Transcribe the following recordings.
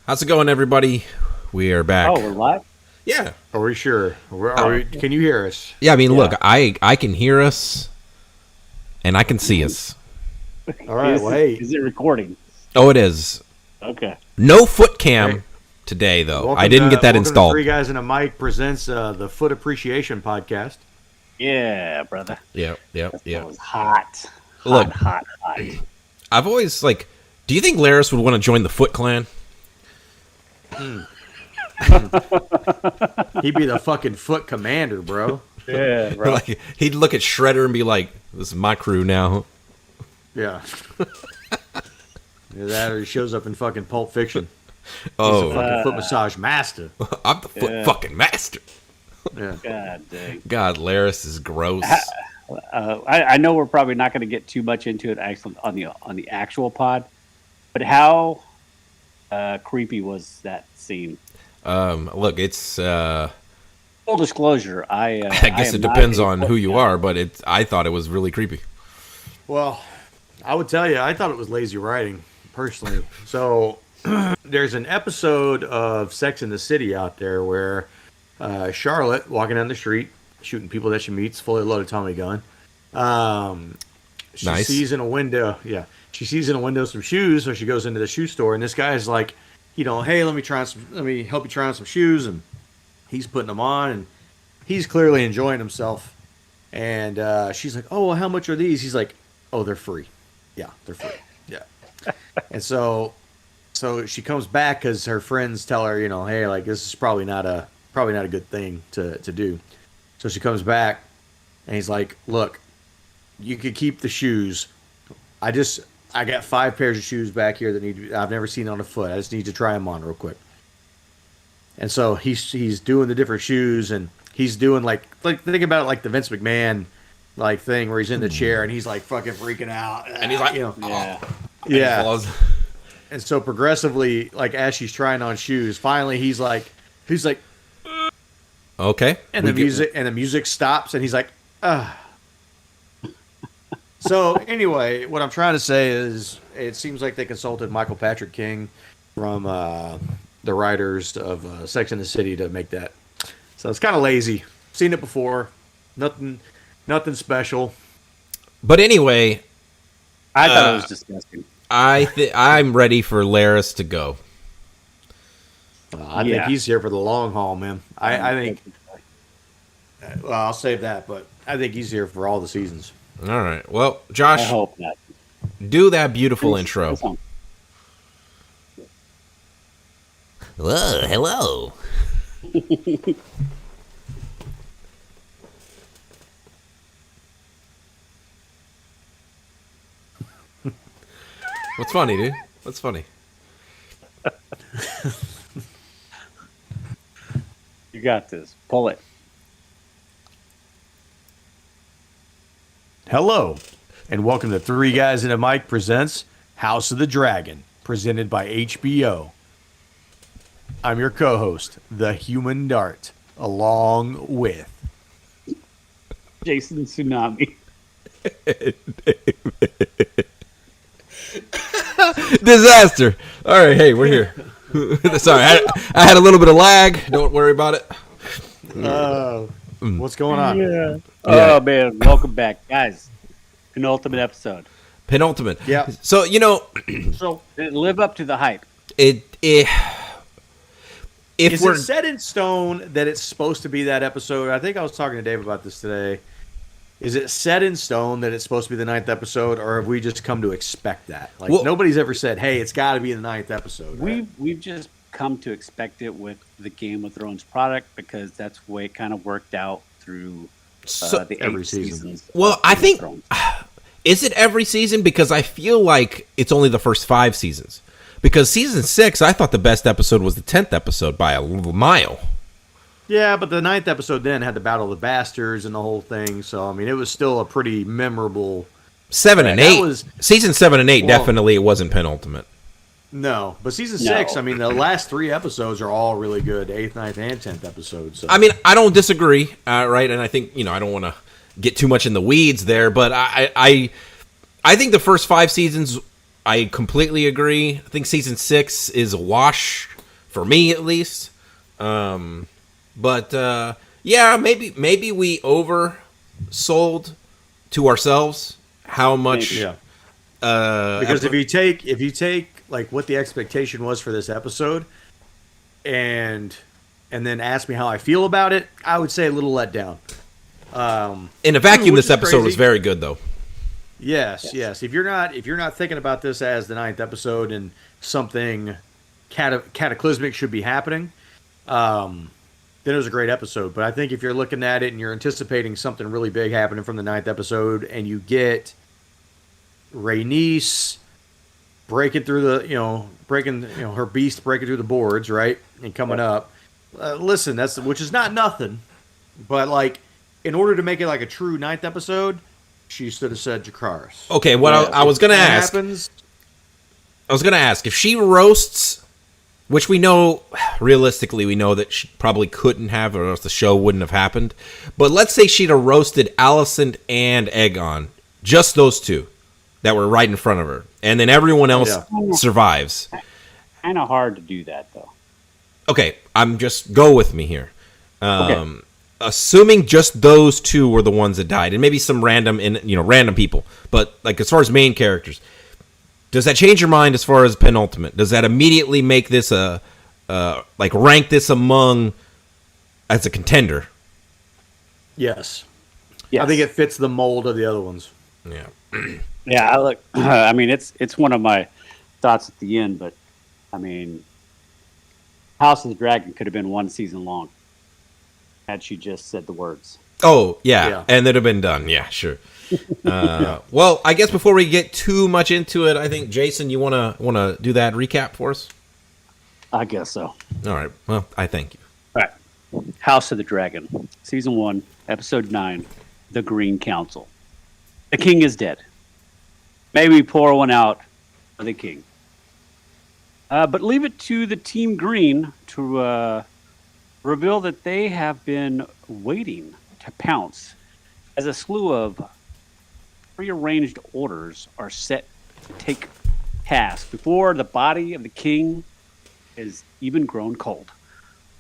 How's it going, everybody? We are back. Oh, we're live? Yeah. Are we sure? Can you hear us? Yeah, I mean, look, I can hear us, and I can see us. All right, wait. Is it recording? Oh, it is. Okay. No foot cam today, though. I didn't get that installed. Three Guys and a Mic presents the Foot Appreciation Podcast. Yeah, brother. Yeah. That was hot. Look, Hot. I've always, do you think Laris would want to join the Foot Clan? He'd be the fucking Foot Commander, bro. Yeah, bro. He'd look at Shredder and be like, this is my crew now. Yeah. Either that or he shows up in fucking Pulp Fiction. Oh. He's a fucking foot massage master. I'm the foot fucking master. Yeah. God dang. God, Laris is gross. I know we're probably not going to get too much into it actually on the actual pod, but how creepy was that scene? Look, it's Full disclosure, I guess it depends on who you are, but I thought it was really creepy. Well, I would tell you, I thought it was lazy writing, personally. So, there's an episode of Sex and the City out there where Charlotte, walking down the street, shooting people that she meets, fully loaded Tommy gun. She sees in a window, some shoes, so she goes into the shoe store, and this guy's like, hey, let me help you try on some shoes, and he's putting them on, and he's clearly enjoying himself. And she's like, oh, well, how much are these? He's like, oh, they're free. Yeah, they're free. Yeah. And so she comes back because her friends tell her, hey, this is probably not a good thing to do. So she comes back, and he's like, look, you could keep the shoes. I got 5 pairs of shoes back here that I've never seen on a foot. I just need to try them on real quick. And so he's doing the different shoes, and he's doing think about it like the Vince McMahon thing where he's in the chair and he's fucking freaking out, And he's like, yeah. And so progressively, as she's trying on shoes, finally he's like, okay. And the music stops, and he's like, ah. So anyway, what I'm trying to say is, it seems like they consulted Michael Patrick King from the writers of Sex and the City to make that. So it's kind of lazy. Seen it before. Nothing special. But anyway, I thought it was disgusting. I'm ready for Laris to go. I think he's here for the long haul, man. I think. Well, I'll save that, but I think he's here for all the seasons. All right. Well, Josh, I hope not. Do that beautiful intro. Whoa, hello. What's funny, dude? What's funny? You got this. Pull it. Hello, and welcome to Three Guys and a Mic presents House of the Dragon, presented by HBO. I'm your co-host, the Human Dart, along with Jason Tsunami. Disaster. All right, hey, we're here. Sorry, I had a little bit of lag. Don't worry about it. What's going on? Yeah. Oh, man. Welcome back, guys. Penultimate episode. Penultimate. Yeah. So, So, live up to the hype. Is it set in stone that it's supposed to be that episode? I think I was talking to Dave about this today. Is it set in stone that it's supposed to be the 9th episode, or have we just come to expect that? Nobody's ever said, hey, it's got to be the 9th episode. Right? We've just come to expect it with the Game of Thrones product because that's the way it kind of worked out through the every 8 season. seasons. Well, I think, is it every season? Because I feel like it's only the first 5 seasons. Because season 6, I thought the best episode was the 10th episode by a little mile. Yeah, but the 9th episode then had the Battle of the Bastards and the whole thing. So, I mean, it was still a pretty memorable. 7 and 8. Season 7 and 8, definitely it wasn't penultimate. No, but season 6, I mean, the last 3 episodes are all really good. 8th, 9th, and 10th episodes. So. I mean, I don't disagree, right? And I think, I don't want to get too much in the weeds there, but I think the first 5 seasons, I completely agree. I think season 6 is a wash. for me at least. But yeah, maybe we oversold to ourselves how much. Yeah. Because if you take like what the expectation was for this episode, and then ask me how I feel about it, I would say a little let down. In a vacuum, this episode crazy. was very good, though. Yes. If you're not thinking about this as the 9th episode and something cataclysmic should be happening, then it was a great episode. But I think if you're looking at it and you're anticipating something really big happening from the 9th episode, and you get Rhaenys breaking through her beast breaking through the boards, right, and coming up. Listen, which is not nothing, but like in order to make it like a true 9th episode, she should have said Dracarys. Okay, what I was gonna ask. I was gonna ask if she roasts, which we know realistically, we know that she probably couldn't have, or else the show wouldn't have happened. But let's say she'd have roasted Alicent and Aegon, just those two that were right in front of her, and then everyone else survives. Kind of hard to do that, though. Okay, go with me here. Okay. Assuming just those two were the ones that died, and maybe some random people, but like as far as main characters, does that change your mind as far as penultimate? Does that immediately make this rank this among as a contender? Yes. I think it fits the mold of the other ones. Yeah. Yeah, I mean, it's one of my thoughts at the end, but I mean, House of the Dragon could have been one season long had she just said the words. Oh, yeah. And it'd have been done. Yeah, sure. Well, I guess before we get too much into it, I think, Jason, you want to do that recap for us? I guess so. All right. Well, I thank you. All right. House of the Dragon, Season 1, Episode 9, The Green Council. The king is dead. May we pour one out for the king. But leave it to the Team Green to reveal that they have been waiting to pounce as a slew of prearranged orders are set to take task before the body of the king is even grown cold.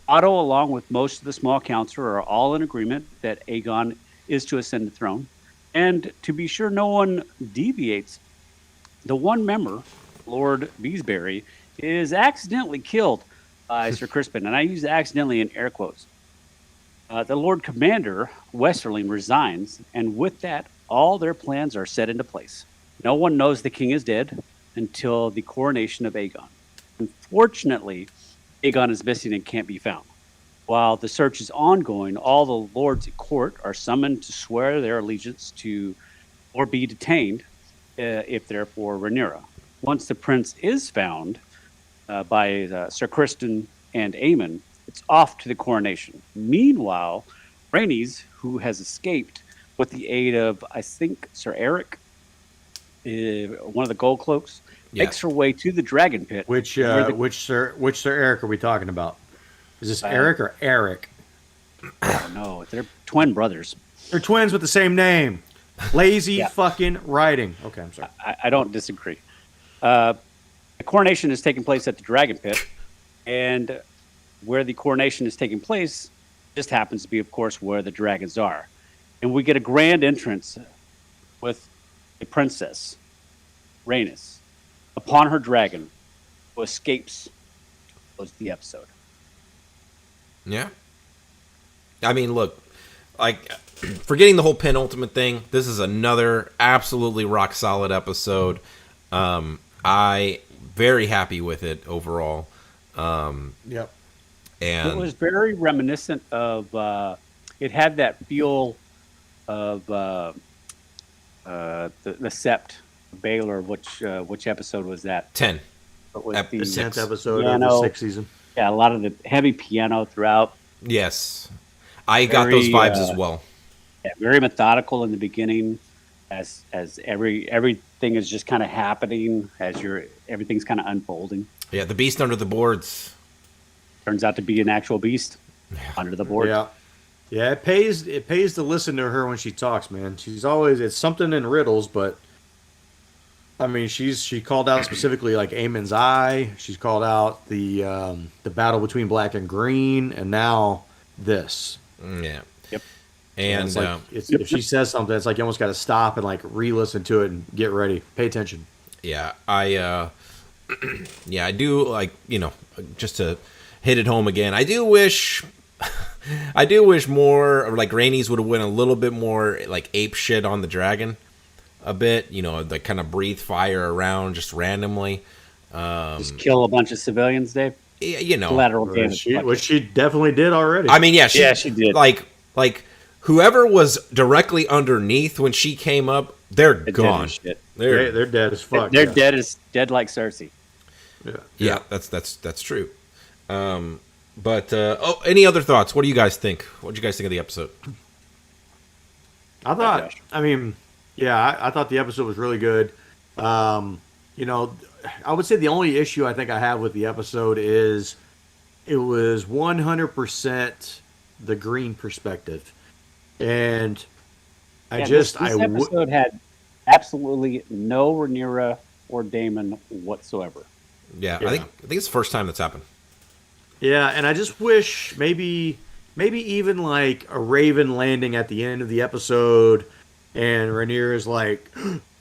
Otto, along with most of the small council, are all in agreement that Aegon is to ascend the throne. And to be sure no one deviates, the one member, Lord Beesbury, is accidentally killed by Sir Crispin, and I use accidentally in air quotes. The Lord Commander, Westerling, resigns, and with that, all their plans are set into place. No one knows the king is dead until the coronation of Aegon. Unfortunately, Aegon is missing and can't be found. While the search is ongoing, all the lords at court are summoned to swear their allegiance to or be detained if they're for Rhaenyra. Once the prince is found by Sir Criston and Aemon, it's off to the coronation. Meanwhile, Rhaenys, who has escaped with the aid of, I think, Sir Eric, one of the Gold Cloaks, makes her way to the Dragon Pit. Which Sir Eric are we talking about? Is this Eric or Eric? I don't know. They're twin brothers. They're twins with the same name. Lazy fucking writing. Okay, I'm sorry. I don't disagree. The coronation is taking place at the Dragon Pit, and where the coronation is taking place just happens to be, of course, where the dragons are. And we get a grand entrance with a princess, Rhaenys, upon her dragon, who escapes. Was the episode. Yeah. I mean, look, like, forgetting the whole penultimate thing, this is another absolutely rock solid episode. I very happy with it overall. Yep. And it was very reminiscent of. It had that feel of the Sept Baylor. Which episode was that? 10. The 10th episode of the 6th season. Yeah, a lot of the heavy piano throughout. Yes, I got those vibes as well. Yeah, very methodical in the beginning, as everything is just kind of happening as everything's kind of unfolding. Yeah, the beast under the boards turns out to be an actual beast under the board. Yeah. It pays to listen to her when she talks, man. She's always, it's something in riddles, but I mean, she called out specifically like Aemon's eye. She's called out the battle between black and green, and now this. Yeah. Yep. And it's like if she says something, it's like you almost got to stop and like re-listen to it and get ready, pay attention. yeah, I do like, just to hit it home again. I do wish more, or like Rainey's would have went a little bit more like ape shit on the dragon. A bit, like kind of breathe fire around just randomly. Just kill a bunch of civilians, Dave. Collateral damage. Which she definitely did already. I mean, she did. Like whoever was directly underneath when she came up, they're gone. They're dead as fuck. They're dead like Cersei. Yeah, that's true. But any other thoughts? What do you guys think? What did you guys think of the episode? I thought the episode was really good. I would say the only issue I think I have with the episode is it was 100% the green perspective. And this episode had absolutely no Rhaenyra or Daemon whatsoever. Yeah, I think it's the first time that's happened. Yeah, and I just wish maybe even like a Raven landing at the end of the episode, and Rhaenyra is like,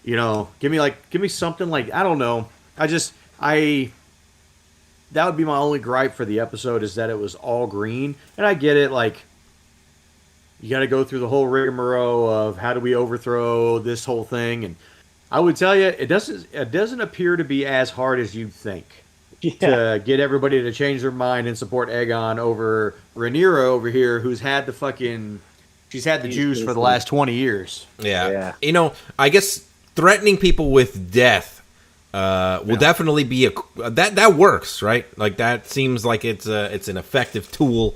give me something like, I don't know. That would be my only gripe for the episode, is that it was all green. And I get it, like, you got to go through the whole rigmarole of how do we overthrow this whole thing. And I would tell you, it doesn't appear to be as hard as you'd think. To get everybody to change their mind and support Aegon over Rhaenyra over here, who's had she's had the juice for the last 20 years. Yeah. I guess threatening people with death will definitely be that works, right? Like that seems like it's an effective tool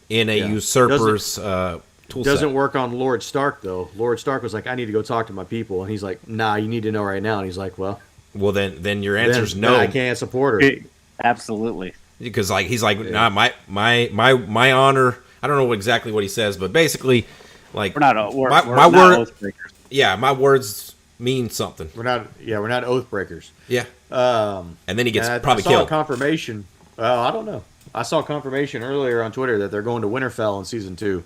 in a usurper's tool set. Doesn't work on Lord Stark though. Lord Stark was like, I need to go talk to my people, and he's like, nah, you need to know right now. And he's like, well, then your answer's no. Then I can't support her. Absolutely. Because he's like, nah, my honor. I don't know exactly what he says, but basically, like, we're not oath breakers. Yeah, my words mean something. We're not oath breakers. Yeah. And then he gets probably killed. Confirmation. Well, I don't know. I saw confirmation earlier on Twitter that they're going to Winterfell in season 2,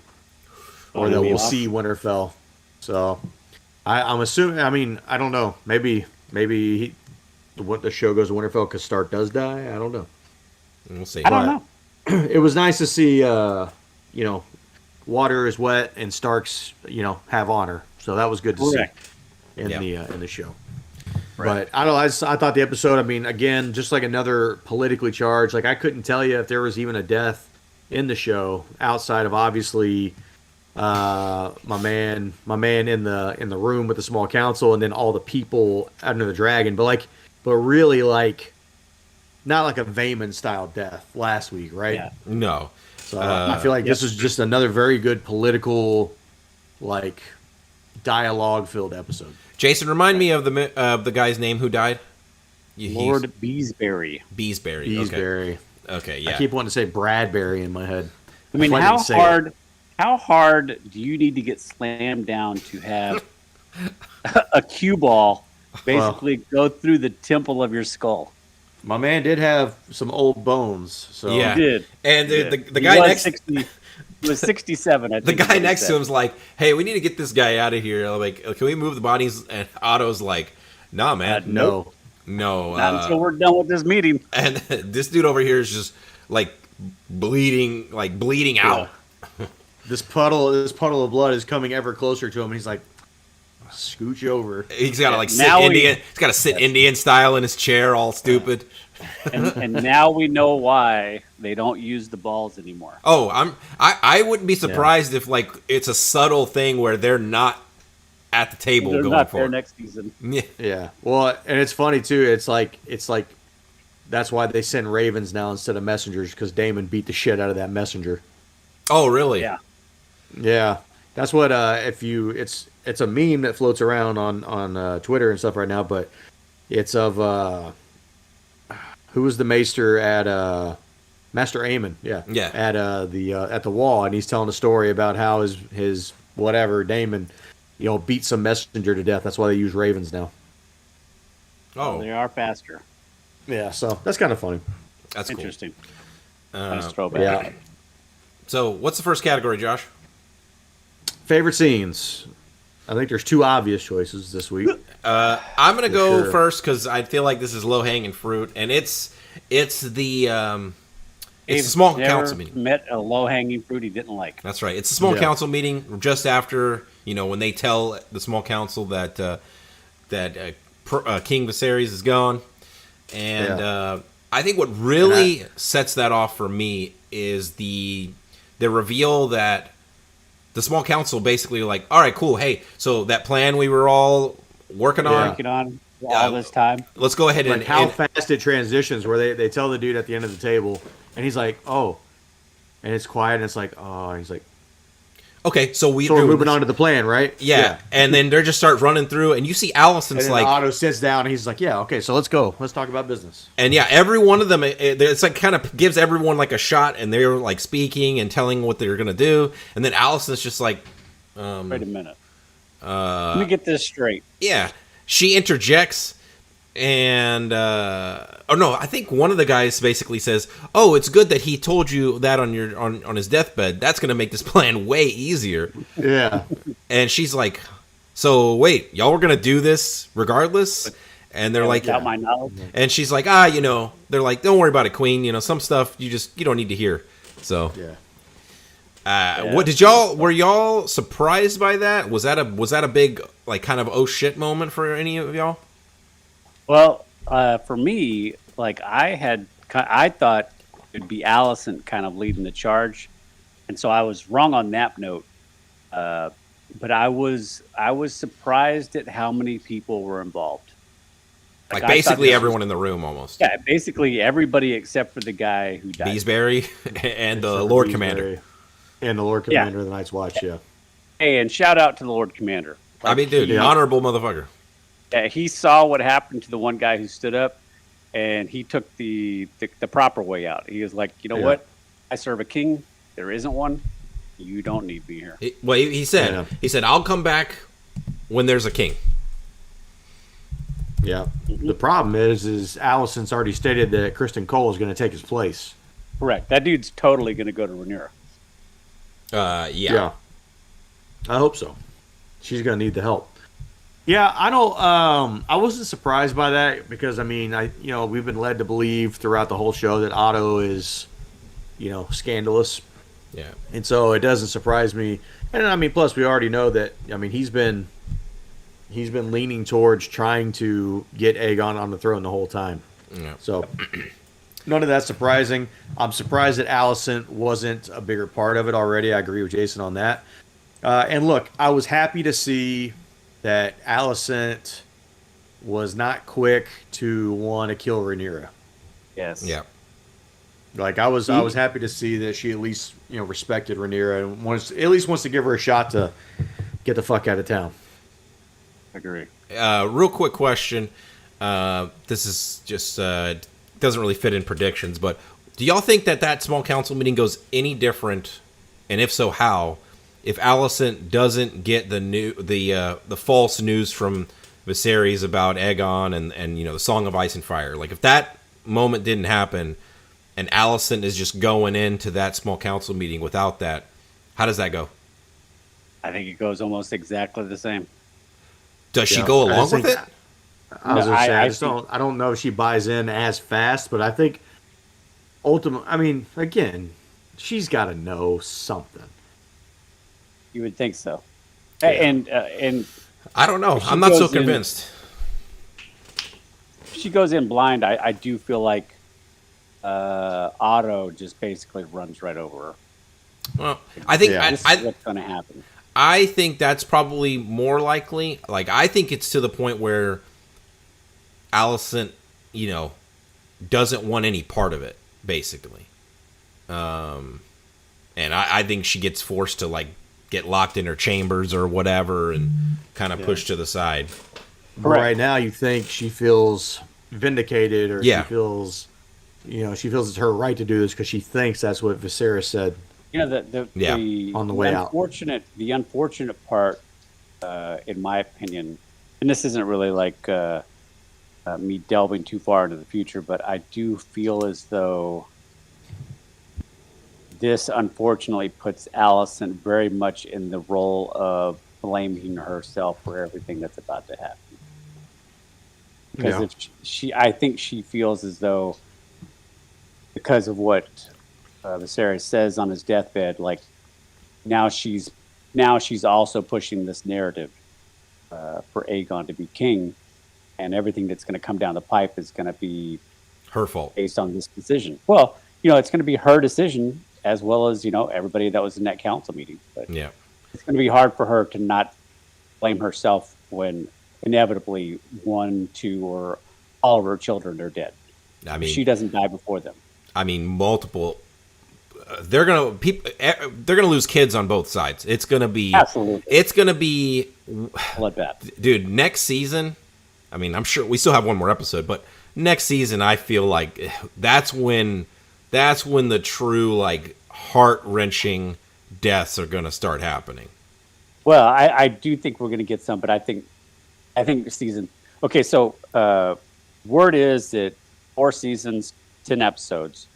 or that we'll see Winterfell. So I'm assuming. I mean, I don't know. Maybe the show goes to Winterfell because Stark does die. I don't know. We'll see. I don't know. It was nice to see, water is wet and Starks, have honor. So that was good to see in the show. Right. But I don't know. I thought the episode, I mean, again, just like another politically charged. Like I couldn't tell you if there was even a death in the show outside of obviously my man in the room with the small council, and then all the people under the dragon. But really, like, not like a Vaemon style death last week, right? Yeah. No. So I feel like this is just another very good political, like, dialogue filled episode. Jason, remind me of the guy's name who died. Lord Beesbury. Beesbury. Okay. Yeah. I keep wanting to say Bradbury in my head. I mean, how hard do you need to get slammed down to have a cue ball basically go through the temple of your skull? My man did have some old bones, so yeah. He did. And the guy next he was 67. I think the guy next to him's like, "Hey, we need to get this guy out of here. Like, can we move the bodies?" And Otto's like, "Nah, man, no, not until we're done with this meeting." And this dude over here is just like bleeding out. This puddle of blood is coming ever closer to him, and he's like, "Scooch over." He's got to sit Indian. He's got to sit Indian style in his chair, all stupid. And now we know why they don't use the balls anymore. Oh, I wouldn't be surprised if like it's a subtle thing where they're not at the table they're going not forward. there next season. Yeah. Well, and it's funny too. It's like that's why they send ravens now instead of messengers, because Daemon beat the shit out of that messenger. Oh, really? Yeah. Yeah. That's what it's a meme that floats around on Twitter and stuff right now, but it's of who was the maester at Master Aemon, at the wall, and he's telling a story about how his whatever Daemon, beat some messenger to death. That's why they use ravens now. Oh, They are faster. Yeah, so that's kind of funny. that's cool. Interesting. Uh, Nice throwback. Yeah. So, what's the first category, Josh? Favorite scenes. I think there's two obvious choices this week. I'm gonna go sure. first because I feel like this is low hanging fruit, and it's the Dave's small never council meeting. met a low-hanging fruit he didn't like. That's right. It's a small Yeah. council meeting just after when they tell the small council that King Viserys is gone, and I think what really sets that off for me is the reveal that the small council basically like, all right, cool, hey, so that plan we were all working on, Working on all this time. let's go ahead Like and how fast it transitions where they tell the dude at the end of the table and he's like, oh, and it's quiet and it's like, oh, and he's like, okay, so we're moving on to the plan, right? Yeah. And then they just start running through, and you see Allison's And then like, Otto sits down and he's like, yeah, okay, so let's go. Let's talk about business. and yeah, every one of them, it's like kind of gives everyone like a shot, and they're like speaking and telling what they're gonna do, and then Allison's just like, Wait a minute. Let me get this straight. yeah, she interjects, and oh no, I think one of the guys basically says, "Oh, it's good that he told you that on your on his deathbed. That's gonna make this plan way easier." Yeah. And she's like, "So wait, y'all were gonna do this regardless?" And they're like, Without my knowledge. and she's like, they're like, "Don't worry about it, Queen. Some stuff you don't need to hear." So, Yeah. what were y'all surprised by that? Was that a big like kind of oh shit moment for any of y'all? Well, for me, like I thought it'd be Allison kind of leading the charge, and so I was wrong on that note. But I was surprised at how many people were involved. Like I thought basically this was- everyone in the room almost. Yeah, basically everybody except for the guy who died. Beesbury and the Except Lord for Commander. Beesbury. And the Lord Yeah. Commander of the Night's Watch, yeah. Hey, and shout out to the Lord Commander. I mean, dude, Yeah. honorable motherfucker. He saw what happened to the one guy who stood up, and he took the proper way out. He was like, you know Yeah. what? I serve a king. There isn't one. You don't need me here. He said, Yeah. I'll come back when there's a king. Yeah. The problem is Allison's already stated that Kristen Cole is going to take his place. Correct. That dude's totally going to go to Rhaenyra. Yeah. I hope so. She's going to need the help. Yeah, I don't. I wasn't surprised by that because I mean, we've been led to believe throughout the whole show that Otto is, scandalous, Yeah. and so it doesn't surprise me. And I mean, plus we already know that. I mean, he's been leaning towards trying to get Aegon on the throne the whole time. Yeah. So none of that's surprising. I'm surprised that Allison wasn't a bigger part of it already. I agree with Jason on that. And look, I was happy to see that Allison was not quick to want to kill Rhaenyra. Yes. Yeah. Like I was happy to see that she at least respected Rhaenyra and wants to give her a shot to get the fuck out of town. Agree. Real quick question. This is just doesn't really fit in predictions, but do y'all think that small council meeting goes any different, and if so, how? If Allison doesn't get the false news from Viserys about Aegon and the Song of Ice and Fire, like if that moment didn't happen, and Allison is just going into that small council meeting without that, how does that go? I think it goes almost exactly the same. Does she Yeah, go I along just with think- it? I was No, gonna say, I I think- don't know if she buys in as fast, but I think ultimately, I mean, again, she's got to know something. You would think so. Yeah. And I don't know. She I'm not so goes in- convinced. if she goes in blind, I do feel like Otto just basically runs right over her. Well, I think Yeah. This is I what's going to happen. I think that's probably more likely. Like, I think it's to the point where Allison, doesn't want any part of it, basically. And I think she gets forced to, like, get locked in her chambers or whatever and kind of pushed to the side. But Correct. right now, you think she feels vindicated, or Yeah. she feels it's her right to do this because she thinks that's what Viserys said. The On the way out. The unfortunate part, in my opinion, and this isn't really like me delving too far into the future, but I do feel as though this unfortunately puts Allison very much in the role of blaming herself for everything that's about to happen. Because if I think she feels as though, because of what Viserys says on his deathbed, like now she's also pushing this narrative for Aegon to be king, and everything that's going to come down the pipe is going to be her fault based on this decision. Well, it's going to be her decision as well as everybody that was in that council meeting. But yeah, it's going to be hard for her to not blame herself when inevitably 1, 2, or all of her children are dead. I mean, she doesn't die before them. I mean, multiple. They're gonna lose kids on both sides. It's gonna be absolutely. It's gonna be bloodbath, dude. Next season, I mean, I'm sure we still have one more episode, but next season, I feel like that's when the true like heart-wrenching deaths are gonna start happening. Well, I do think we're gonna get some, but I think season. Okay, so word is that 4 seasons, 10 episodes.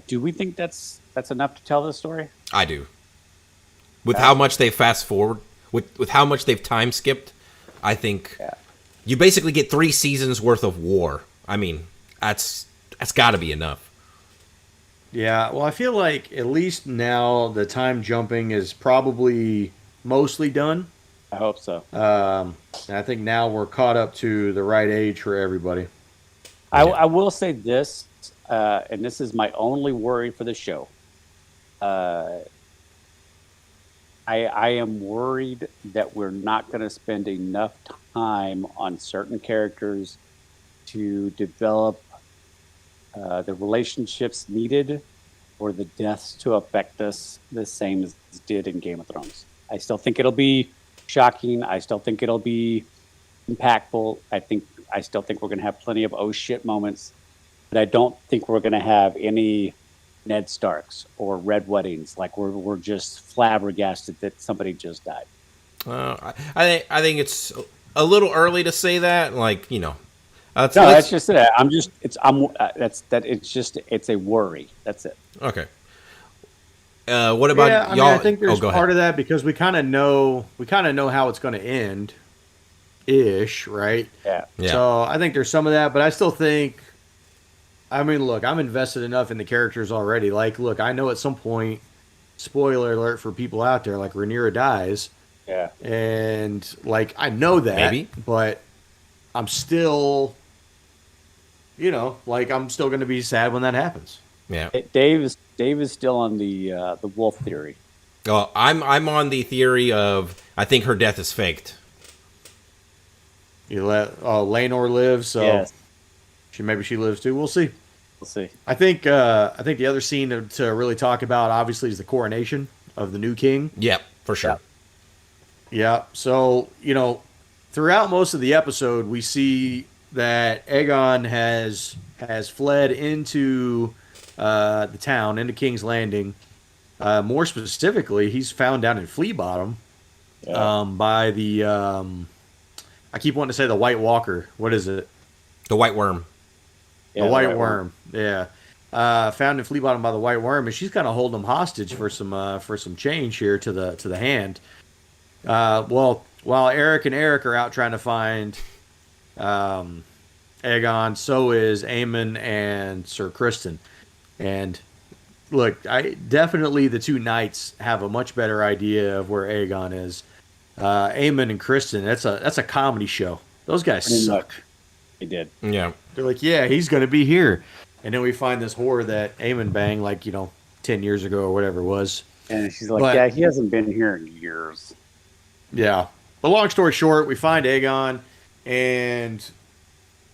Do we think that's enough to tell the story? I do. With how much they fast forward, with how much they've time skipped, I think you basically get 3 seasons worth of war. I mean, that's got to be enough. Yeah, well, I feel like at least now the time jumping is probably mostly done. I hope so. And I think now we're caught up to the right age for everybody. I will say this, and this is my only worry for the show. I am worried that we're not going to spend enough time on certain characters to develop the relationships needed for the deaths to affect us the same as it did in Game of Thrones. I still think it'll be shocking. I still think it'll be impactful. I still think we're going to have plenty of oh shit moments, but I don't think we're going to have any Ned Starks or red weddings. Like we're just flabbergasted that somebody just died. I think it's a little early to say that. Like that's just it. It's a worry. That's it. Okay. What about y'all? I think there's part of that because we kind of know how it's going to end, ish, right? Yeah. So I think there's some of that, but I still think. I mean, look, I'm invested enough in the characters already. Like, look, I know at some point, spoiler alert for people out there, like Rhaenyra dies. Yeah. And like I know that, but I'm still, I'm still going to be sad when that happens. Yeah. Dave is still on the wolf theory. Oh, I'm on the theory of I think her death is faked. You let Laenor live, so yes. Maybe she lives too. We'll see. We'll see. I think the other scene to really talk about obviously is the coronation of the new king. Yep, for sure. Yeah. So throughout most of the episode, we see that Aegon has fled into the town, into King's Landing. More specifically, he's found down in Flea Bottom by the I keep wanting to say the White Walker. What is it? The White Worm. The White Worm. Yeah. Found in Flea Bottom by the White Worm, and she's kind of holding him hostage for some change here to the hand. Well, while Eric are out trying to find Aegon, so is Aemon and Sir Criston. And look, definitely the two knights have a much better idea of where Aegon is. Aemon and Criston, that's a comedy show. Those guys suck. They did. Yeah. They're like, yeah, he's going to be here. And then we find this whore that Aemon banged 10 years ago or whatever it was. And she's like, he hasn't been here in years. Yeah. But long story short, we find Aegon, and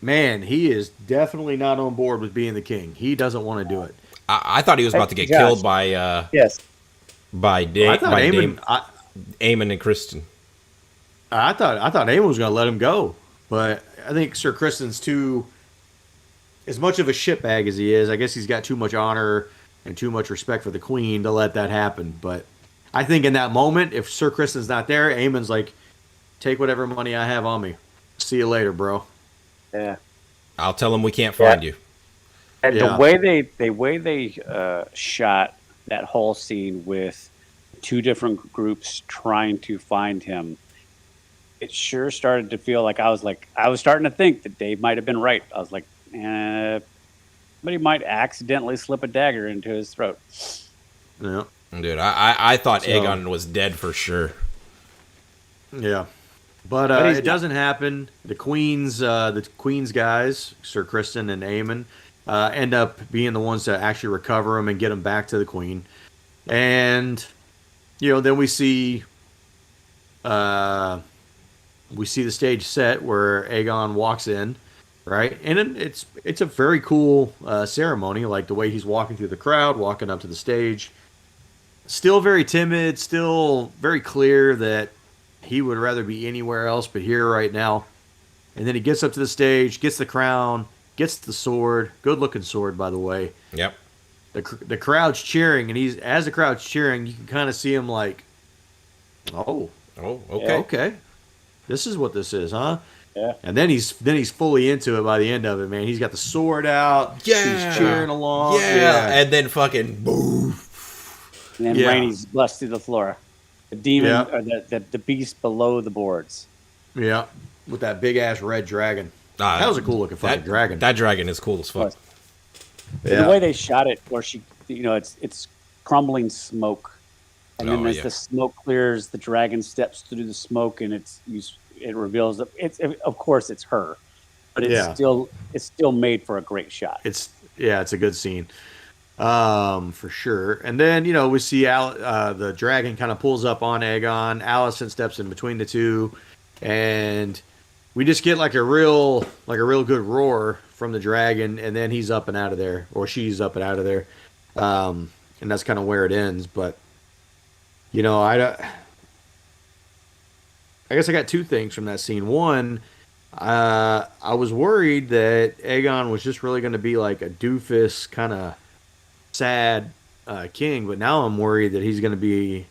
man, he is definitely not on board with being the king. He doesn't want to do it. I thought he was about to get killed by Aemon and Criston. I thought Aemon was going to let him go, but I think Sir Criston's as much of a shitbag as he is, I guess he's got too much honor and too much respect for the queen to let that happen. But I think in that moment, if Sir Criston's not there, Aemon's like, take whatever money I have on me. See you later, bro. Yeah. I'll tell him we can't find you. And Yeah. the way they shot that whole scene with two different groups trying to find him, it sure started to feel like I was starting to think that Dave might have been right. I was like, somebody might accidentally slip a dagger into his throat. Yeah. Dude, I thought So- Aegon was dead for sure. Yeah. But he's it doesn't happen. The Queen's guys, Sir Kristen and Aemon, end up being the ones to actually recover him and get him back to the Queen. And then we see the stage set where Aegon walks in, right? And it's a very cool ceremony, like the way he's walking through the crowd, walking up to the stage. Still very timid, still very clear that he would rather be anywhere else but here right now. And then he gets up to the stage, gets the crown, gets the sword. Good looking sword, by the way. Yep. The crowd's cheering, and as the crowd's cheering, you can kind of see him like, oh, Okay. okay, this is what this is, huh? Yeah. And then he's fully into it by the end of it, man. He's got the sword out. Yeah. He's cheering along. Yeah. And then fucking boom. And then Yeah. Rhaenys busts through the floor. The demon, Yeah. or the beast below the boards. Yeah. With that big ass red dragon. That was a cool looking fucking dragon. That dragon is cool as fuck. Yeah. The way they shot it, where it's crumbling smoke, and then as the smoke clears, the dragon steps through the smoke, and it reveals that of course it's her, but it's still made for a great shot. It's a good scene, for sure. And then we see the dragon kind of pulls up on Aegon. Alicent steps in between the two, and we just get like a real good roar from the dragon, and then he's up and out of there, or she's up and out of there, and that's kind of where it ends. But I guess I got two things from that scene. One, I was worried that Aegon was just really going to be like a doofus, kind of sad king, but now I'm worried that he's going to be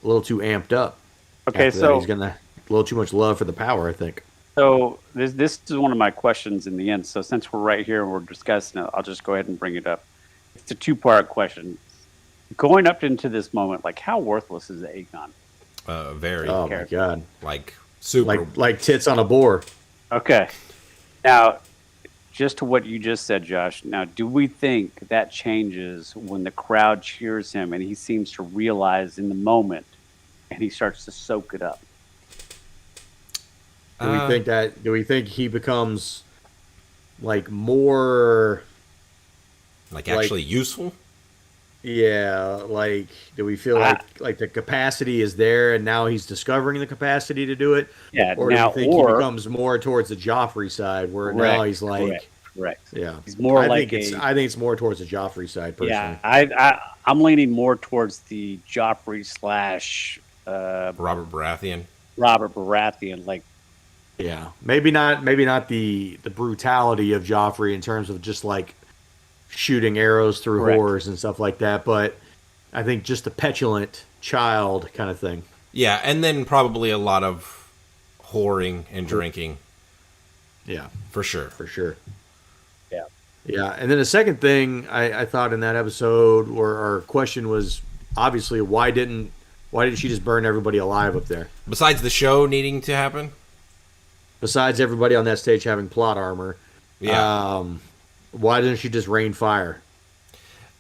a little too amped up. Okay, After that, so he's going to a little too much love for the power, I think. So this is one of my questions in the end. So since we're right here and we're discussing it, I'll just go ahead and bring it up. It's a two-part question. Going up into this moment, like how worthless is Aegon? Very. Oh my god! Like super. Like tits on a boar. Okay. Now, just to what you just said, Josh. Now, do we think that changes when the crowd cheers him and he seems to realize in the moment and he starts to soak it up? Do we think he becomes like more actually useful? Yeah, like do we feel like the capacity is there and now he's discovering the capacity to do it? Yeah, Or do you think he becomes more towards the Joffrey side where now he's like correct. Yeah. He's more I think it's more towards the Joffrey side personally. Yeah, I'm leaning more towards the Joffrey / Robert Baratheon. Like Yeah, maybe not the brutality of Joffrey in terms of just like shooting arrows through whores and stuff like that, but I think just the petulant child kind of thing. Yeah, and then probably a lot of whoring and drinking. Yeah, for sure. Yeah. Yeah, and then the second thing I thought in that episode, where our question was obviously why didn't she just burn everybody alive up there? Besides the show needing to happen? Besides everybody on that stage having plot armor. Yeah. Why didn't she just rain fire?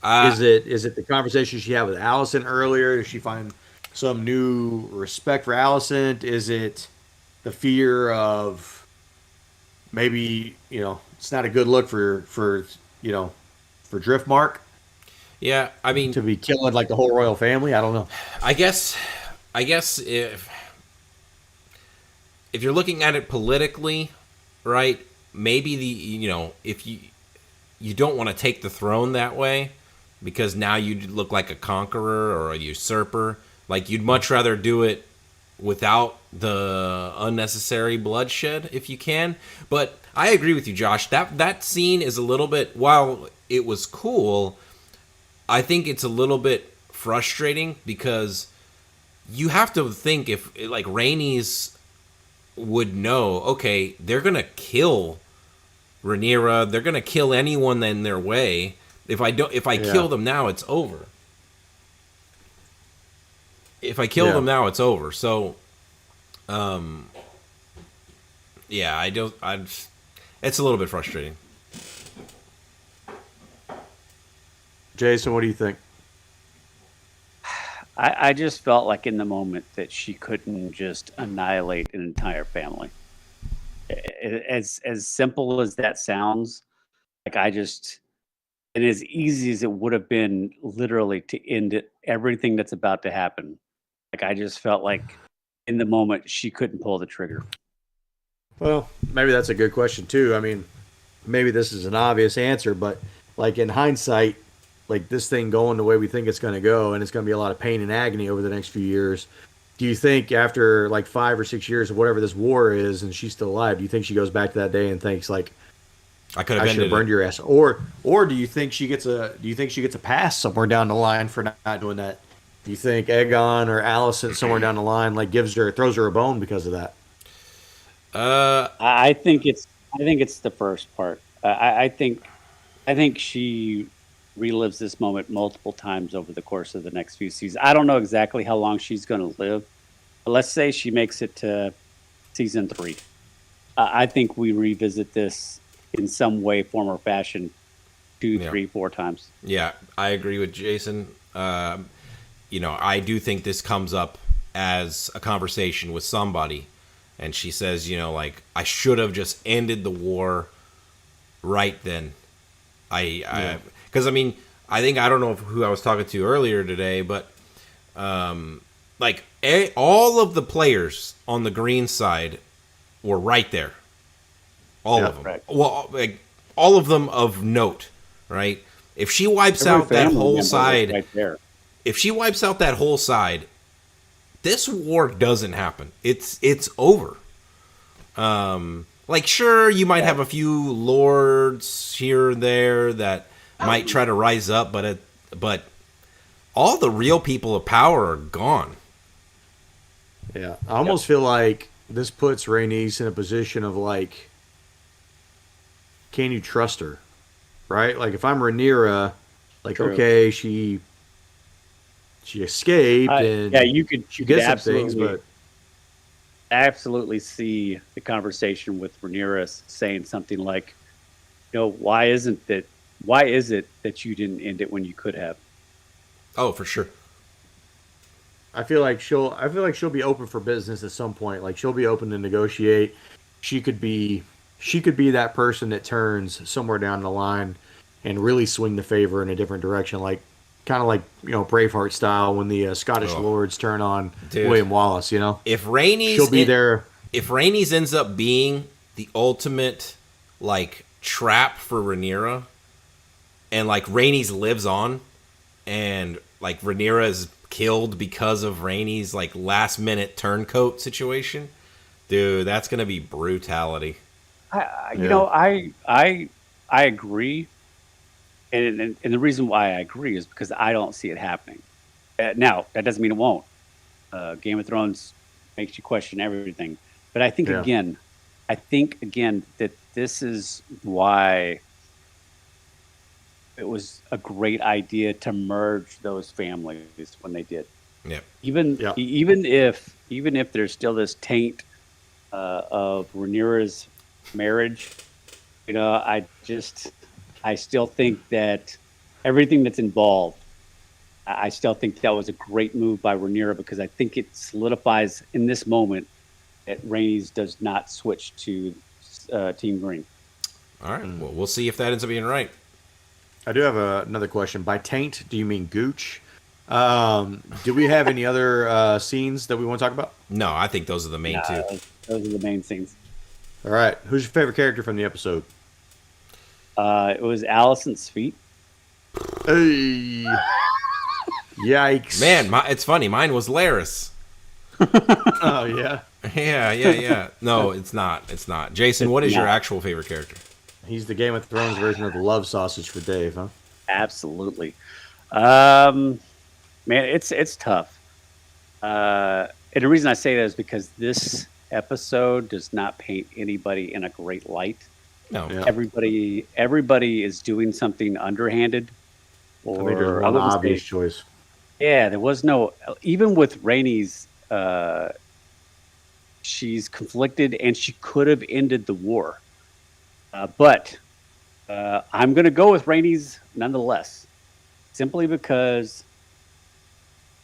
Is it the conversation she had with Alicent earlier? Does she find some new respect for Alicent? Is it the fear of maybe, it's not a good look for Driftmark? Yeah, I mean, to be killing like the whole royal family? I don't know. I guess if you're looking at it politically, right? Maybe if you don't want to take the throne that way, because now you'd look like a conqueror or a usurper. Like you'd much rather do it without the unnecessary bloodshed if you can. But I agree with you, Josh. That scene is a little bit, while it was cool, I think it's a little bit frustrating because you have to think if like Rhaenys would know, okay, they're gonna kill Rhaenyra. They're gonna kill anyone in their way. If I kill them now, it's over. If I kill them now, it's over. So, yeah, it's a little bit frustrating. Jason, what do you think? I just felt like in the moment that she couldn't just annihilate an entire family. As simple as that sounds, like and as easy as it would have been literally to end everything that's about to happen. Like I just felt like in the moment she couldn't pull the trigger. Well, maybe that's a good question too. I mean, maybe this is an obvious answer, but like in hindsight, like this thing going the way we think it's going to go, and it's going to be a lot of pain and agony over the next few years. Do you think after like 5 or 6 years of whatever this war is, and she's still alive, do you think she goes back to that day and thinks like, I should have burned your ass, or do you think she gets a pass somewhere down the line for not doing that? Do you think Aegon or Alicent somewhere down the line like throws her a bone because of that? I think it's the first part. I think she relives this moment multiple times over the course of the next few seasons. I don't know exactly how long she's going to live, but let's say she makes it to season 3. I think we revisit this in some way, form, or fashion 2, 3, 4 times. Yeah, I agree with Jason. I do think this comes up as a conversation with somebody, and she says, like, I should have just ended the war right then. Because I don't know who I was talking to earlier today, but all of the players on the green side were right there. All of them. Right. Well, all of them of note, right? If she wipes out that whole side, right there. If she wipes out that whole side, this war doesn't happen. It's over. Sure, you might have a few lords here or there that might try to rise up, but all the real people of power are gone. Yeah, I almost feel like this puts Rhaenys in a position of like, can you trust her? Right? Like if I'm Rhaenyra, like True. Okay, she escaped and you could get some things, but absolutely see the conversation with Rhaenyra saying something like, why is it that you didn't end it when you could have? Oh, for sure. I feel like she'll be open for business at some point. Like she'll be open to negotiate. She could be that person that turns somewhere down the line and really swing the favor in a different direction, like kind of like Braveheart style when the Scottish lords turn on William Wallace. If Rhaenys, she'll be there. If Rhaenys ends up being the ultimate like trap for Rhaenyra, and like Rhaenys lives on, and like Rhaenyra is killed because of Rhaenys like last minute turncoat situation, dude, that's gonna be brutality. I agree, and the reason why I agree is because I don't see it happening. Now that doesn't mean it won't. Game of Thrones makes you question everything, but I think again that this is why it was a great idea to merge those families when they did. Yeah. Even if there's still this taint of Rhaenyra's marriage, I still think that everything that's involved, I still think that was a great move by Rhaenyra because I think it solidifies in this moment that Rhaenys does not switch to Team Green. All right. Well, we'll see if that ends up being right. I do have another question. By taint, do you mean gooch? Do we have any other scenes that we want to talk about? No, I think those are the main two. Those are the main scenes. All right. Who's your favorite character from the episode? It was Alicent's feet. Hey. Yikes. Man, it's funny. Mine was Laris. Oh, yeah? Yeah. No, it's not. Jason, what is your actual favorite character? He's the Game of Thrones version of the love sausage for Dave, huh? Absolutely. Man, it's tough. And the reason I say that is because this episode does not paint anybody in a great light. No. Yeah. Everybody is doing something underhanded. I think Or there's I one wouldn't obvious say, choice. yeah, there was no, even with Rainey's, she's conflicted and she could have ended the war. But I'm going to go with Rainey's nonetheless, simply because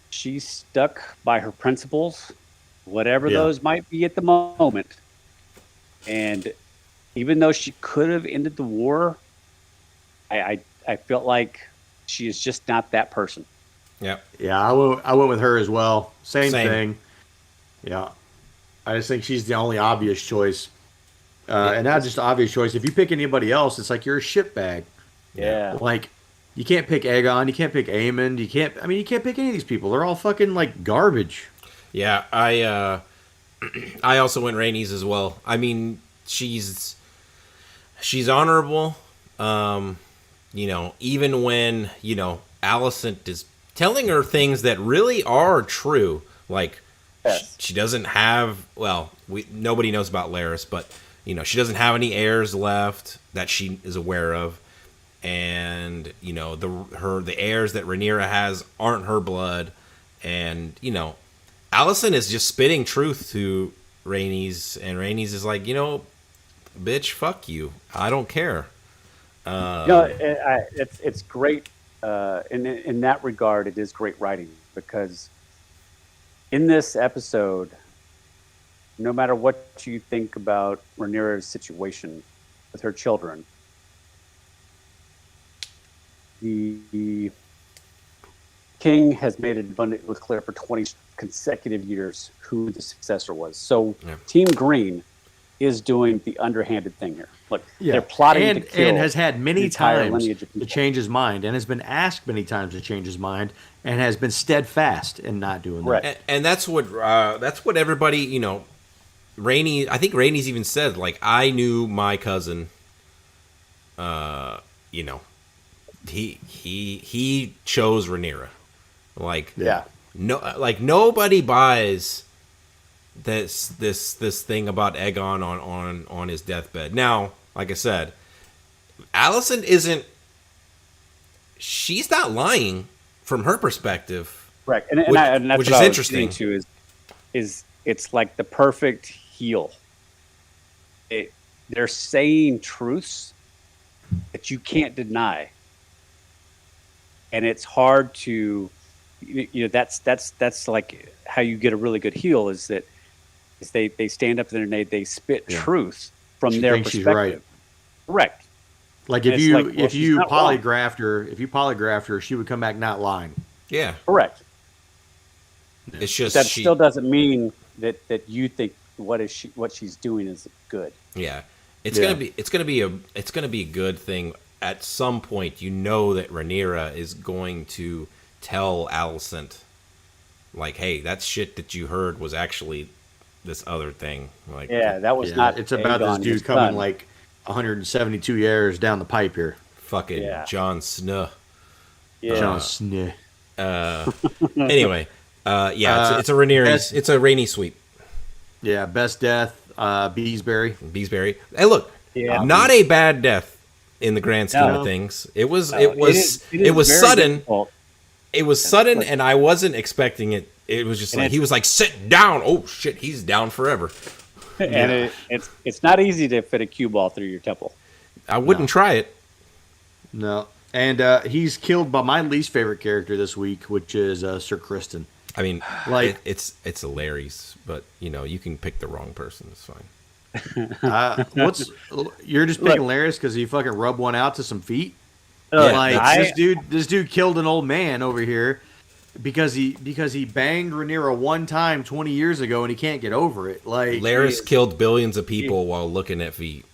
she's stuck by her principles, whatever Yeah. those might be at the moment. And even though she could have ended the war, I felt like she is just not that person. Yeah. Yeah, I went with her as well. Same Same. thing. Yeah. I just think she's the only obvious choice. And not just obvious choice. If you pick anybody else, it's like you're a shitbag. Yeah. Like, you can't pick Aegon, you can't pick Aemon, you can't pick any of these people. They're all fucking like garbage. Yeah, I also went Rainey's as well. I mean, she's honorable. Even when, Alicent is telling her things that really are true. Like, Yes. she doesn't have, nobody knows about Laris, but, she doesn't have any heirs left that she is aware of. And, the heirs that Rhaenyra has aren't her blood. And, Alicent is just spitting truth to Rhaenys, and Rhaenys is like, bitch, fuck you. I don't care. It's great. In that regard, it is great writing because in this episode, no matter what you think about Rhaenyra's situation with her children, the king has made it abundantly clear for 20 consecutive years who the successor was. So Team Green is doing the underhanded thing here. Look, they're plotting to kill and has had many times to people. change his mind, and has been asked many times to change his mind, and has been steadfast in not doing that. And that's what everybody, Rainey. I think Rainey's even said, like, I knew my cousin. He chose Rhaenyra. Nobody buys this thing about Aegon on his deathbed. Now, like I said, Alicent she's not lying from her perspective. Right. And that's which what is I was interesting. getting to is it's like the perfect heel. They're saying truths that you can't deny. And it's hard to, that's like how you get a really good heel is they stand up there and they spit truth from their perspective. She's right. Correct. Like if you polygraphed her, she would come back not lying. Yeah. Correct. It's just that still doesn't mean that you think what she's doing is good. Yeah. It's gonna be a good thing. At some point, that Rhaenyra is going to tell Alicent, like, hey, that shit that you heard was actually this other thing. Like, that was not. It's about this dude coming like 172 years down the pipe here. Fucking Jon Snow. Yeah. Jon Snow. Anyway, it's a Rhaenyra. It's a Rainy sweep. Yeah, best death, Beesbury. Hey, look, not a bad death. In the grand scheme of things, it was sudden. Difficult. It was sudden, and I wasn't expecting it. It was just like he was like, "Sit down." Oh shit, he's down forever. And it's not easy to fit a cue ball through your temple. I wouldn't try it. No, and he's killed by my least favorite character this week, which is Sir Criston. I mean, like it's hilarious, but you can pick the wrong person. It's fine. You're just picking Laris because he fucking rubbed one out to some feet? This dude killed an old man over here because he banged Rhaenyra one time 20 years ago and he can't get over it. Like, Laris killed billions of people while looking at feet.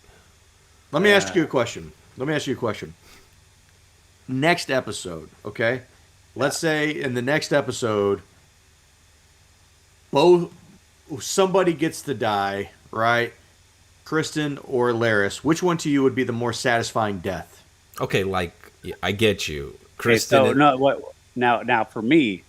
Let me ask you a question. Next episode, okay? Let's say in the next episode, somebody gets to die, right? Criston or Laris, which one to you would be the more satisfying death? Okay, I get you, Criston. Now for me,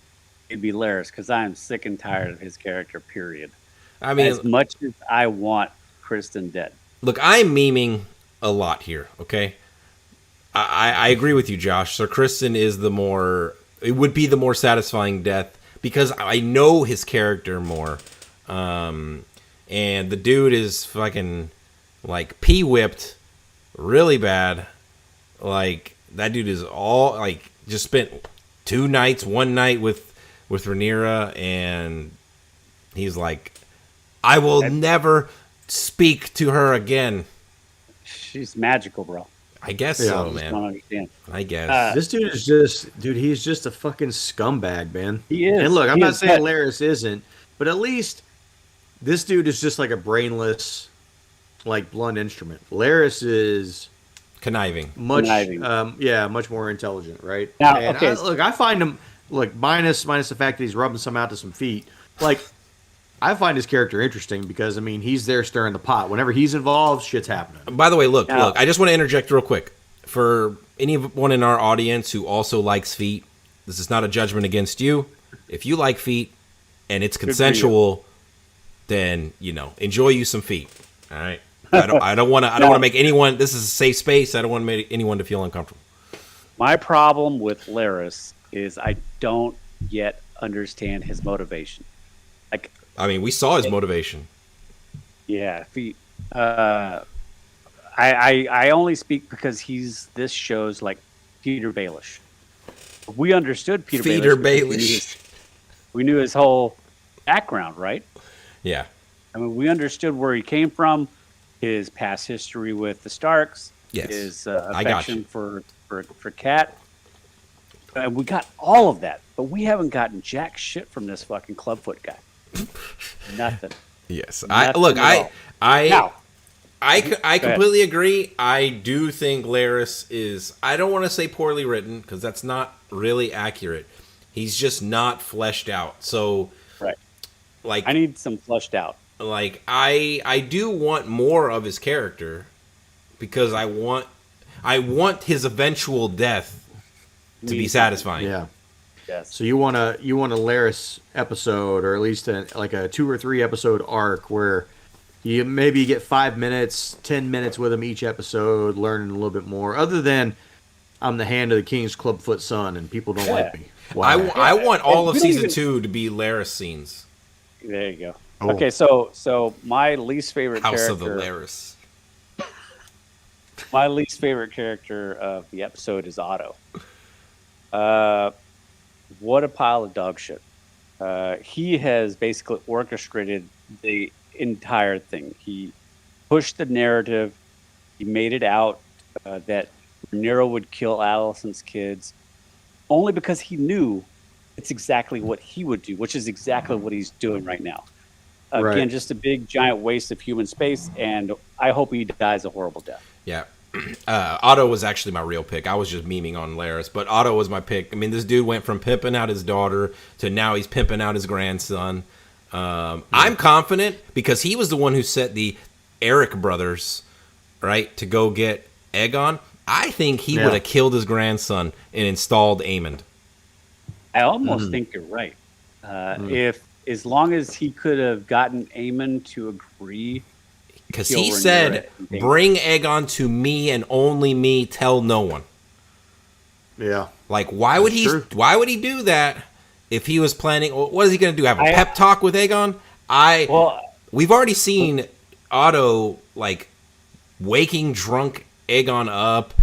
it'd be Laris because I am sick and tired of his character. Period. I mean, as much as I want Criston dead. Look, I'm memeing a lot here. Okay, I agree with you, Josh. Sir Kristen is it would be the more satisfying death because I know his character more. And the dude is fucking like pee-whipped really bad. Like that dude is all like just spent one night with Rhaenyra, and he's like, I will never speak to her again. She's magical, bro. I guess so, I man. don't understand. I guess. This dude is he's just a fucking scumbag, man. He is. And look, I'm not saying Laris isn't, but at least this dude is just like a brainless, like, blunt instrument. Laris is Conniving. much more intelligent, right? Now, and okay. I find him, minus the fact that he's rubbing some out to some feet, like, I find his character interesting because, I mean, he's there stirring the pot. Whenever he's involved, shit's happening. By the way, look, I just want to interject real quick. For anyone in our audience who also likes feet, this is not a judgment against you. If you like feet and it's consensual, then, enjoy you some feet. All right? I don't want to make anyone, this is a safe space. I don't want to make anyone to feel uncomfortable. My problem with Laris is I don't yet understand his motivation. Like, I mean, we saw his motivation. Yeah, I only speak because he's this show's like Peter Baelish. We understood Peter Baelish. We knew his whole background, right? Yeah. I mean, we understood where he came from, his past history with the Starks, his affection for Kat. We got all of that, but we haven't gotten jack shit from this fucking Clubfoot guy. Nothing. Yes. Nothing I completely agree. I do think Laris is, I don't want to say poorly written because that's not really accurate. He's just not fleshed out. So, right. Like, I need some fleshed out. Like, I do want more of his character because I want his eventual death to be satisfying. Yeah. Yes. So you want a Laris episode, or at least a 2 or 3 episode arc where you maybe get 5 minutes, 10 minutes with him each episode, learning a little bit more. Other than I'm the hand of the king's clubfoot son, and people don't like me. Why? I want all of season 2 to be Laris scenes. There you go. Oh. Okay, so my least favorite House character of the Laris. My least favorite character of the episode is Otto. What a pile of dog shit. He has basically orchestrated the entire thing. He pushed the narrative. He made it out that Nero would kill Alicent's kids only because he knew it's exactly what he would do, which is exactly what he's doing right now. Again, just a big, giant waste of human space, and I hope he dies a horrible death. Yeah. Otto was actually my real pick. I was just memeing on Laris, but Otto was my pick. I mean, this dude went from pimping out his daughter to now he's pimping out his grandson. I'm confident because he was the one who set the Eric brothers, right, to go get Aegon. I think he would have killed his grandson and installed Aemond. I almost think you're right. If as long as he could have gotten Aemond to agree. Because he said, bring Aegon to me and only me, tell no one. Yeah. Like, why would he do that if he was planning? What is he going to do? Have a pep talk with Aegon? We've already seen Otto, like, waking drunk Aegon up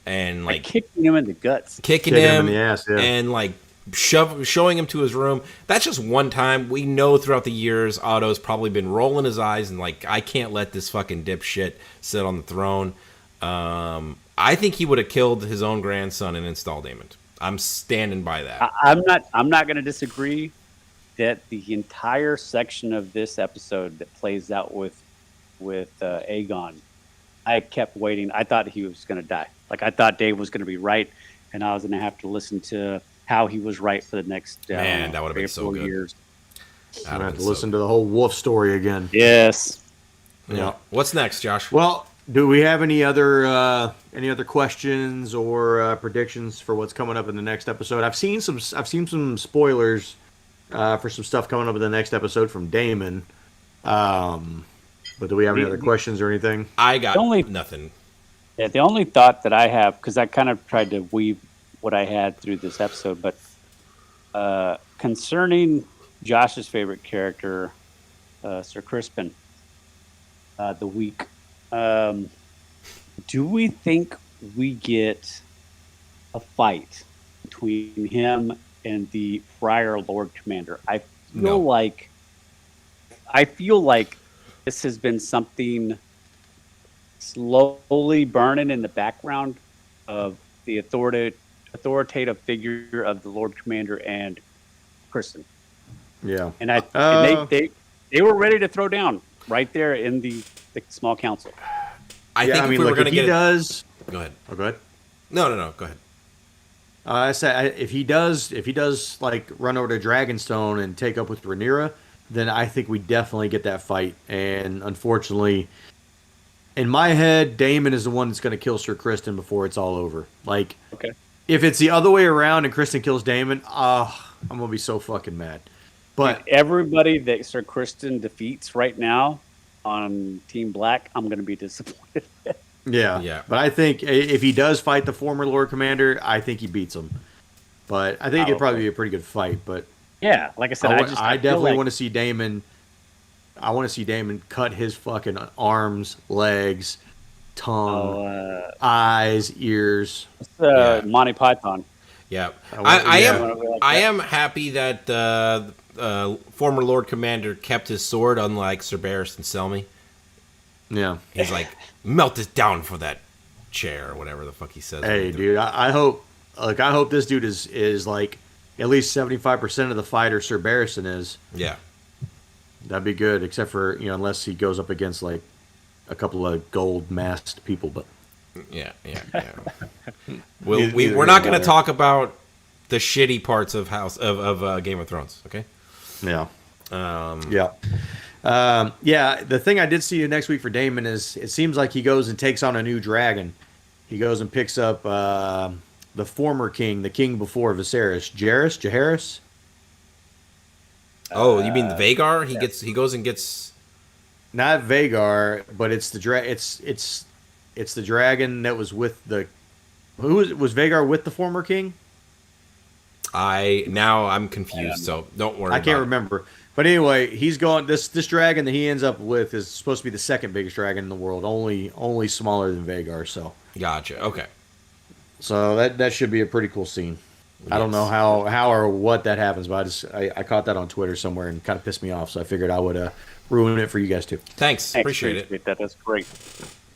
and, like kicking him in the guts. Kicking him in the ass, and, like, showing him to his room. That's just one time. We know throughout the years Otto's probably been rolling his eyes and like, I can't let this fucking dipshit sit on the throne. I think he would have killed his own grandson and installed Aemond. I'm standing by that. I'm not going to disagree that the entire section of this episode that plays out with Aegon, I kept waiting. I thought he was going to die. Like, I thought Dave was going to be right, and I was going to have to listen to how he was right for the next that would have been so good. Years. I'm gonna have to listen to the whole wolf story again. Yes. Yeah. What's next, Josh? Well, do we have any other questions or predictions for what's coming up in the next episode? I've seen some spoilers for some stuff coming up in the next episode from Damon. But do we have any other questions or anything? I got nothing. Yeah, the only thought that I have, because I kind of tried to weave what I had through this episode, but concerning Josh's favorite character, Sir Crispin, the week, do we think we get a fight between him and the Friar Lord Commander? I feel like this has been something slowly burning in the background of the authoritative figure of the Lord Commander and Kristen. Yeah. And they were ready to throw down right there in the small council. I think if we were going to get does. Go ahead. Oh, go ahead. No. Go ahead. I said if he does like run over to Dragonstone and take up with Rhaenyra, then I think we definitely get that fight. And unfortunately, in my head, Daemon is the one that's going to kill Sir Criston before it's all over. Like, Okay. If it's the other way around and Criston kills Daemon, I'm going to be so fucking mad. But everybody that Sir Criston defeats right now on Team Black, I'm going to be disappointed. Yeah. But I think if he does fight the former Lord Commander, I think he beats him. But I think it'd probably be a pretty good fight. But yeah, like I said, I definitely want to see Daemon. I want to see Daemon cut his fucking arms, legs, tongue, eyes, ears. Monty Python. Yeah, I am happy that former Lord Commander kept his sword, unlike Sir Barristan Selmy. Yeah, he's like, melt it down for that chair or whatever the fuck he says. Hey, dude, I hope this dude is like at least 75% of the fighter Sir Barristan is. Yeah, that'd be good. Except for unless he goes up against like a couple of gold masked people, but yeah. We're not going to talk about the shitty parts of Game of Thrones, okay? Yeah. The thing I did see next week for Daemon is it seems like he goes and takes on a new dragon. He goes and picks up the former king, the king before Viserys, Jaehaerys. Oh, you mean the Vagar? He goes and gets not Vagar, but it's the it's the dragon that was with the was Vagar with the former king? I'm confused, so don't worry. I can't remember. But anyway, he's going. This dragon that he ends up with is supposed to be the second biggest dragon in the world, only smaller than Vagar. So gotcha. Okay. So that should be a pretty cool scene. Yes. I don't know how or what that happens, but I caught that on Twitter somewhere and kind of pissed me off. So I figured I would ruin it for you guys too. Thanks. Appreciate it. That's great.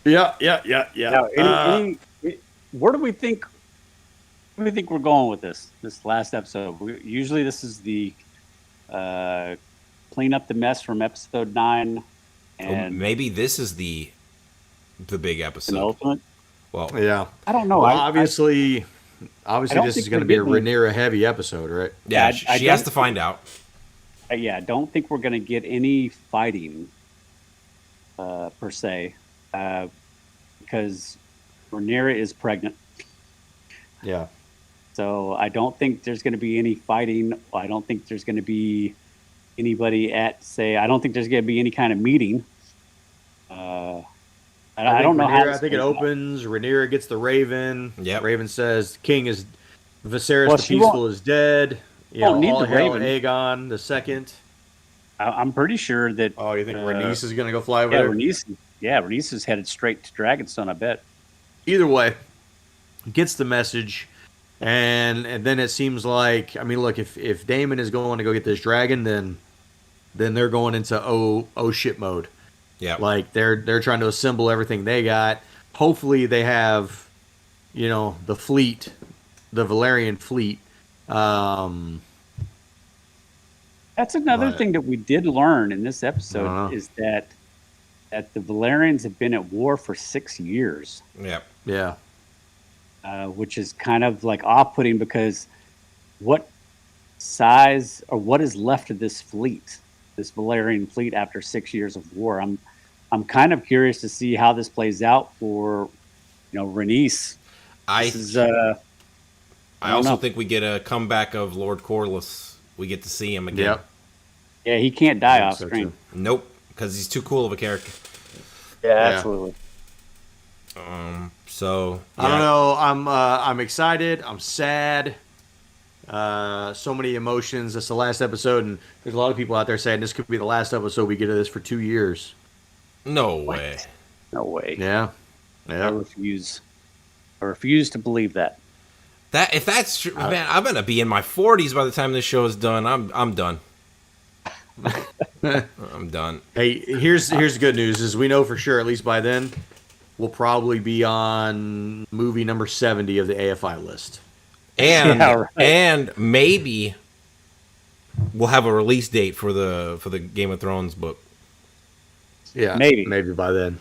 Yeah. Now, where do we think we're going with this last episode? Usually this is the clean up the mess from episode 9, and maybe this is the big episode. Ultimate. Well, yeah, I don't know. Well, obviously, this is going to be a Rhaenyra heavy episode, right? Yeah, she has to find out. I don't think we're going to get any fighting per se, because Rhaenyra is pregnant. Yeah. So I don't think there's going to be any fighting. I don't think there's going to be anybody I don't think there's going to be any kind of meeting. I don't know how. I think it opens. Rhaenyra gets the Raven. Yep. Raven says, "King is Viserys the Peaceful is dead." Don't need the Raven. Aegon the Second. I'm pretty sure that. Oh, you think Rhaenys is going to go fly over there? Rhaenys is headed straight to Dragonstone, I bet. Either way, gets the message, and then it seems like, I mean, look, if Daemon is going to go get this dragon, then they're going into oh shit mode. Yeah, like they're trying to assemble everything they got. Hopefully, they have, the fleet, the Valyrian fleet. That's another thing that we did learn in this episode is that the Valyrians have been at war for 6 years. Yeah. Yeah. Which is kind of like off-putting, because what size or what is left of this fleet, this Valyrian fleet, after 6 years of war? I'm kind of curious to see how this plays out for Rhaenys. I also think we get a comeback of Lord Corlys. We get to see him again. Yep. Yeah, he can't die off screen. Nope, because he's too cool of a character. Yeah, absolutely. So I don't know. I'm excited. I'm sad. So many emotions. That's the last episode, and there's a lot of people out there saying this could be the last episode we get of this for 2 years. No way. No way. Yeah. I refuse. I refuse to believe that. That if that's true, man, I'm gonna be in my 40s by the time this show is done. I'm done. I'm done. Hey, here's the good news: is we know for sure, at least by then, we'll probably be on movie number 70 of the AFI list. And Yeah, right. and maybe we'll have a release date for the Game of Thrones book. Yeah, Maybe by then.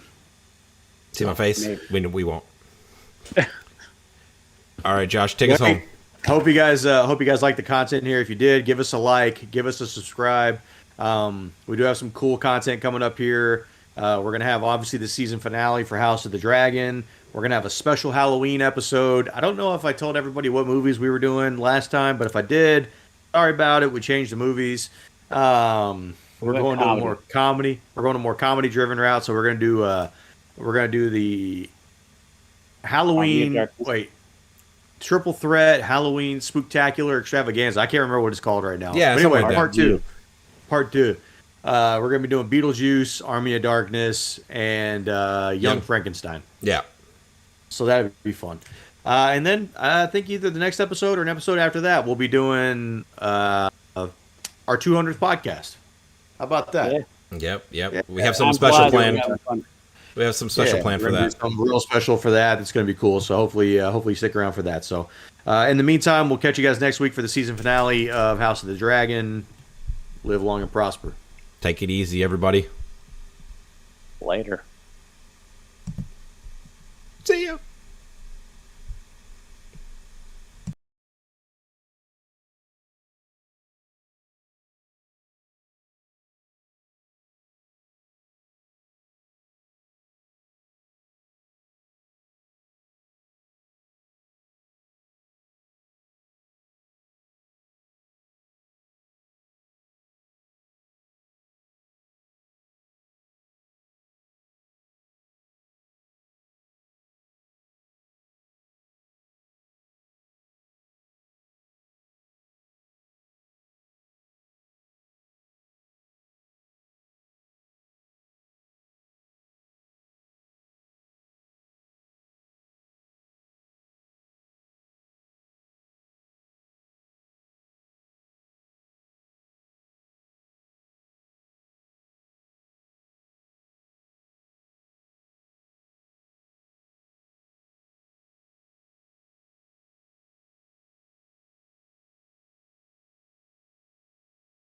See my face? Maybe. We won't. All right, Josh, take us home. Hope you guys like the content here. If you did, give us a like, give us a subscribe. We do have some cool content coming up here. We're gonna have obviously the season finale for House of the Dragon. We're gonna have a special Halloween episode. I don't know if I told everybody what movies we were doing last time, but if I did, sorry about it. We changed the movies. We're going to more comedy. We're going to more comedy driven route. So we're gonna do the Halloween. Triple threat Halloween spooktacular extravaganza. I can't remember what it's called right now. Yeah, but anyway, like part two. We're gonna be doing Beetlejuice, Army of Darkness, and Young Frankenstein. Yeah. So that would be fun. And then I think either the next episode or an episode after that, we'll be doing our 200th podcast. How about that? Yep. Yeah. We have some special planned. Fun. We have some special plan for that. Some real special for that. It's going to be cool. So hopefully you stick around for that. So in the meantime, we'll catch you guys next week for the season finale of House of the Dragon. Live long and prosper. Take it easy, everybody. Later. See ya.